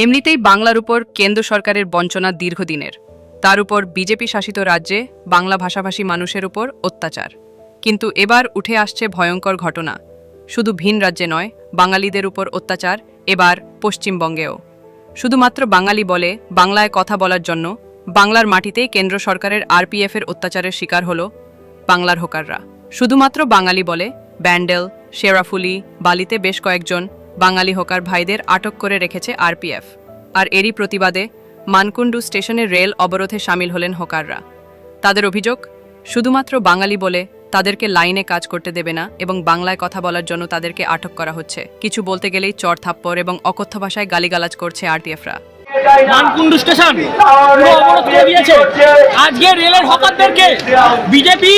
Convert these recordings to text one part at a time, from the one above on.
এমনিতেই বাংলার উপর কেন্দ্র সরকারের বঞ্চনা দীর্ঘদিনের, তার উপর বিজেপি শাসিত রাজ্যে বাংলা ভাষাভাষী মানুষের উপর অত্যাচার। কিন্তু এবার উঠে আসছে ভয়ঙ্কর ঘটনা। শুধু ভিন রাজ্যে নয়, বাঙালিদের উপর অত্যাচার এবার পশ্চিমবঙ্গেও। শুধুমাত্র বাঙালি বলে বাংলায় কথা বলার জন্য বাংলার মাটিতে কেন্দ্র সরকারের আরপিএফের অত্যাচারের শিকার হল বাংলার হোকাররা। শুধুমাত্র বাঙালি বলে ব্যান্ডেল, শেরাফুলি, বালিতে বেশ কয়েকজন বাঙালি হোকার ভাইদের আটক করে রেখেছে আরপিএফ। আর এরই প্রতিবাদে মানকুণ্ডু স্টেশনের রেল অবরোধে সামিল হলেন হোকাররা। তাদের অভিযোগ, শুধুমাত্র বাঙালি বলে তাদেরকে লাইনে কাজ করতে দেবে না এবং বাংলায় কথা বলার জন্য তাদেরকে আটক করা হচ্ছে। কিছু বলতে গেলেই চড় থাপ্পড় এবং অকথ্য ভাষায় গালিগালাজ করছে আরটিএফরা। মানকুণ্ডু স্টেশন পুরো অবরোধ করে দিয়েছে। আজকে রেলের হকারদেরকে বিজেপি,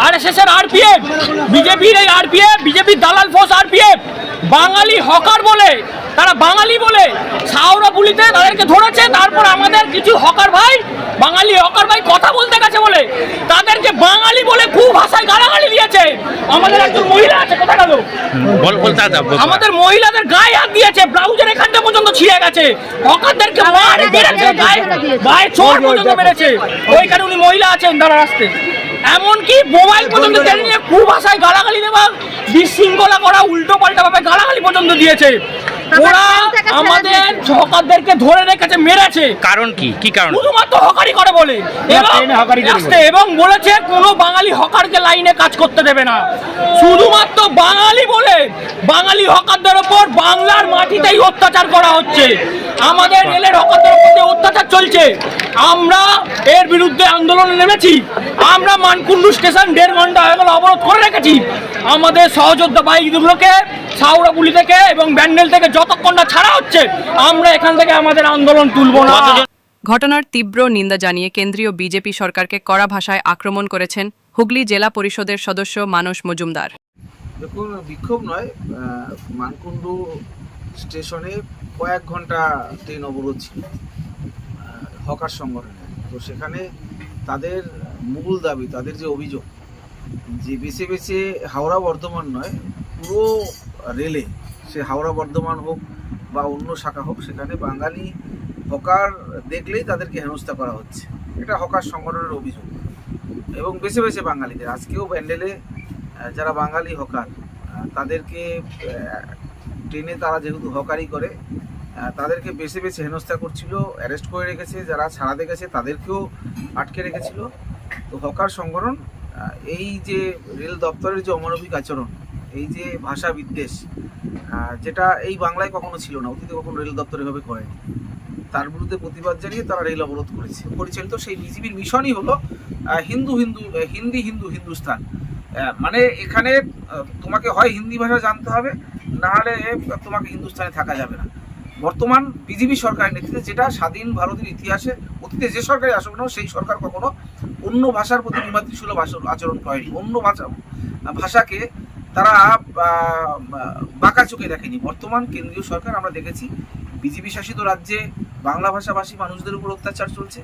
আরএসএস এর আরপিএফ, বিজেপির এই আরপিএফ, বিজেপির দালাল ফোর্স আরপিএফ বাঙালি হকার বলে, তারা বাঙালি বলে শাওরাফুলিতে তাদেরকে ধরেছে। তারপর আমাদের কিছু হকার ভাই, বাঙালি হকার ভাই কথা বলতে গেছে বলে তাদেরকে বাঙালি বলে খুব ভাষায় গালাগালি দিয়েছে। আমাদের একজন মহিলা আছে, কোথায় গেল? আমাদের মহিলাদের গায়ে হাত দিয়েছে, ব্লাউজের এখানটা পর্যন্ত ছিঁড়ে গেছে। হকারদেরকে মারে মেরেছে, গায়ে চোট পর্যন্ত মেরেছে। ওইখানে উনি মহিলা আছেন, তারা আসতে এমনকি মোবাইল পর্যন্ত কেড়ে নিয়ে খুব ভাষায় গালাগালি দেওয়া, বিশৃঙ্খলা করা, উল্টো পাল্টা ভাবে গালাগালি পর্যন্ত দিয়েছে। ওরা আমাদের হকারদেরকে ধরে রেখেছে, মেরেছে। কারণ কি? কি কারণ? শুধুমাত্র হকারি করে বলে এবং বলেছে কোনো বাঙালি হকারকে লাইনে কাজ করতে দেবে না। শুধুমাত্র বাঙালি বলে বাঙালি হকারদের ওপর বাংলার মাটিতেই অত্যাচার করা হচ্ছে। আমাদের রেলের হকারদের ওপর যে অত্যাচার চলছে, আমরা এর বিরুদ্ধে আন্দোলনে নেমেছি। আমরা মানকুণ্ডু স্টেশন 1.5 ঘন্টা হয়ে গেল অবরোধ করে রেখেছি। আমাদের সহযোদ্ধা বাইকগুলোকে শাওরাফুলি থেকে এবং ব্যান্ডেল থেকে যতক্ষণ না ছাড়া হচ্ছে, আমরা এখান থেকে আমাদের আন্দোলন তুলব না। ঘটনার তীব্র নিন্দা জানিয়ে কেন্দ্রীয় বিজেপি সরকারকে কড়া ভাষায় আক্রমণ করেছেন হুগলি জেলা পরিষদের সদস্য মানস মজুমদার। দেখুন, বিক্ষোভ নয়, মানকুণ্ডু স্টেশনে কয়েক ঘন্টা ট্রেন অবরোধ ছিল হকার সংগঠনে। তো সেখানে তাদের মূল দাবি, তাদের যে অভিযোগ, যে বেছে বেছে হাওড়া বর্ধমান নয়, পুরো রেলে, সে হাওড়া বর্ধমান হোক বা অন্য শাখা হোক, সেখানে বাঙালি হকার দেখলেই তাদেরকে হেনস্থা করা হচ্ছে। এটা হকার সংগঠনের অভিযোগ। এবং বেছে বেছে বাঙালিদের, আজকেও ব্যান্ডেলে যারা বাঙালি হকার, তাদেরকে ট্রেনে তারা যেহেতু হকারি করে, তাদেরকে বেছে বেছে হেনস্থা করছিল, অ্যারেস্ট করে রেখেছে। যারা ছাড়াতে গেছে তাদেরকেও আটকে রেখেছিল। তো হকার সংগঠন এই যে রেল দপ্তরের যে অমানবিক আচরণ, এই যে ভাষা বিদ্বেষ, যেটা এই বাংলায় কখনো ছিল না, অতীতে কখনো রেল দপ্তর এভাবে করেনি, তার বিরুদ্ধে প্রতিবাদ জানিয়ে তারা রেল অবরোধ করেছে। পরিচালিত সেই বিজেপির মিশনই হলো হিন্দু হিন্দু, হিন্দি হিন্দু হিন্দুস্তান। মানে এখানে তোমাকে হয় হিন্দি ভাষা জানতে হবে, না হলে তোমাকে হিন্দুস্তানে থাকা যাবে না। বর্তমান বিজেপি সরকারের নেতৃত্বে, যেটা স্বাধীন ভারতের ইতিহাসে অতীতে যে সরকারই আসুক না, সেই সরকার কখনো অন্য ভাষার প্রতি বিমাতৃসুলভ আচরণ করেনি। অন্য ভাষাকে তারা বাঁকা চোখে দেখেনি। বর্তমান কেন্দ্রীয় সরকার আমরা দেখেছি, বিজেপি শাসিত রাজ্যে বাংলা ভাষাভাষী মানুষদের উপর অত্যাচার চলছে।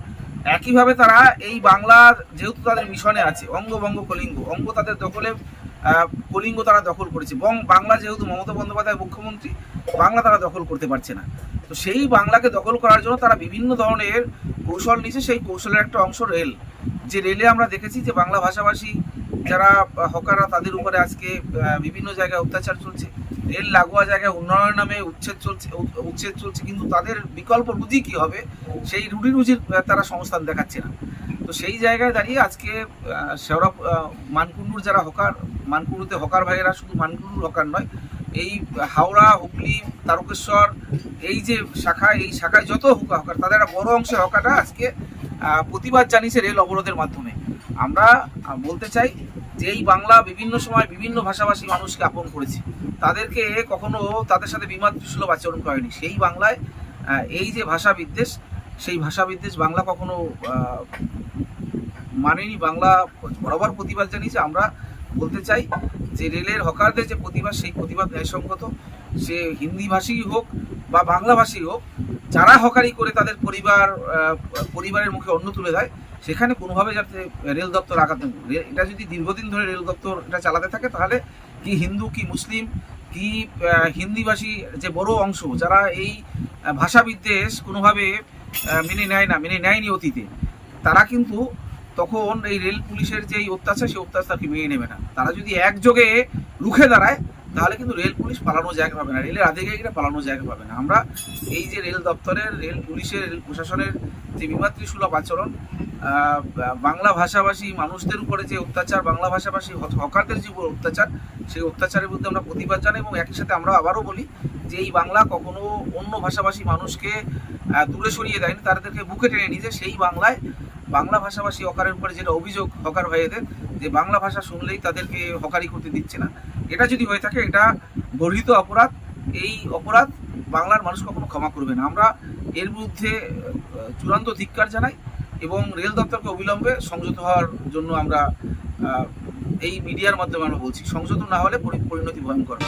একইভাবে তারা এই বাংলার, যেহেতু তাদের মিশনে আছে অঙ্গভঙ্গ কলিঙ্গ, অঙ্গ তাদের দখলে, কলিঙ্গ তারা দখল করেছে। বাংলা যেহেতু মমতা বন্দ্যোপাধ্যায় মুখ্যমন্ত্রী, বাংলা তারা দখল করতে পারছে না। তো সেই বাংলাকে দখল করার জন্য তারা বিভিন্ন ধরনের কৌশল নিয়েছে। সেই কৌশলের একটা অংশ রেল। যে রেলে আমরা দেখেছি যে বাংলা ভাষাভাষী যারা হকাররা, তাদের উপরে আজকে বিভিন্ন জায়গায় অত্যাচার চলছে। রেল লাগোয়া জায়গায় উন্নয়নের নামে উচ্ছেদ চলছে, কিন্তু তাদের বিকল্প রুজি কী হবে, সেই রুজির তারা সংস্থান দেখাচ্ছে না। তো সেই জায়গায় দাঁড়িয়ে আজকে মানকুণ্ডুর যারা হকার, মানকুণ্ডুতে হকার ভাইয়েরা, শুধু মানকুণ্ডুর হকার নয়, এই হাওড়া, হুগলি, তারকেশ্বর, এই যে শাখা, এই শাখায় যত হকার, তাদের একটা বড় অংশের হকাররা আজকে প্রতিবাদ জানিয়েছে রেল অবরোধের মাধ্যমে। আমরা বলতে চাই যে এই বাংলা বিভিন্ন সময় বিভিন্ন ভাষাভাষী মানুষকে আপন করেছে, তাদেরকে কখনো তাদের সাথে বিমাতৃসুলভ আচরণ করেনি। সেই বাংলায় এই যে ভাষা বিদ্বেষ, সেই ভাষা বিদ্বেষ বাংলা কখনো মানেনি। বাংলা বরাবর প্রতিবাদ জানিয়েছে। আমরা বলতে চাই যে রেলের হকারদের যে প্রতিবাদ, সেই প্রতিবাদ ন্যায়সঙ্গত। সে হিন্দি ভাষী হোক বা বাংলা ভাষী হোক, যারা হকারি করে তাদের পরিবারের মুখে অন্ন তুলে দেয়, সেখানে কোনোভাবে যাতে রেল দপ্তর আঘাত, এটা যদি দীর্ঘদিন ধরে রেল দপ্তর এটা চালাতে থাকে, তাহলে কি হিন্দু কি মুসলিম কি হিন্দিভাষী যে বড় অংশ যারা এই ভাষা বিদ্বেষ কোনোভাবে মেনে নেয়নি অতীতে, তারা কিন্তু তখন এই রেল পুলিশের যে এই অত্যাচার সেই অত্যাচারকে মেনে নেবে না। তারা যদি একযোগে রুখে দাঁড়ায় তাহলে কিন্তু রেল পুলিশ পালানোর জায়গা পাবে না, রেলের আধিকারিকরা পালানোর জায়গা পাবে না। আমরা এই যে রেল দপ্তরের, রেল পুলিশের, রেল প্রশাসনের যে বিমাতৃসুলভ আচরণ, বাংলা ভাষাভাষী মানুষদের উপরে যে অত্যাচার, বাংলা ভাষাভাষী হকারদের যে উপর অত্যাচার, সেই অত্যাচারের বিরুদ্ধে আমরা প্রতিবাদ জানাই এবং একই সাথে আমরা আবারও বলি যে এই বাংলা কখনো অন্য ভাষাভাষী মানুষকে দূরে সরিয়ে দেয়নি, তাদেরকে বুকে টেনে নিয়ে সেই বাংলায় বাংলা ভাষাভাষী হকারের উপরে যেটা অভিযোগ হকার ভাইয়েদের, যে বাংলা ভাষা শুনলেই তাদেরকে হকারি করতে দিচ্ছে না, এটা যদি হয়ে থাকে এটা গর্হিত অপরাধ। এই অপরাধ বাংলার মানুষ কখনো ক্ষমা করবে না। আমরা এর বিরুদ্ধে চূড়ান্ত ধিক্কার জানাই এবং রেল দপ্তরকে অবিলম্বে সংযত হওয়ার জন্য আমরা এই মিডিয়ার মাধ্যমে আমরা বলছি, সংযত না হলে পরিণতি ভয়ঙ্কর।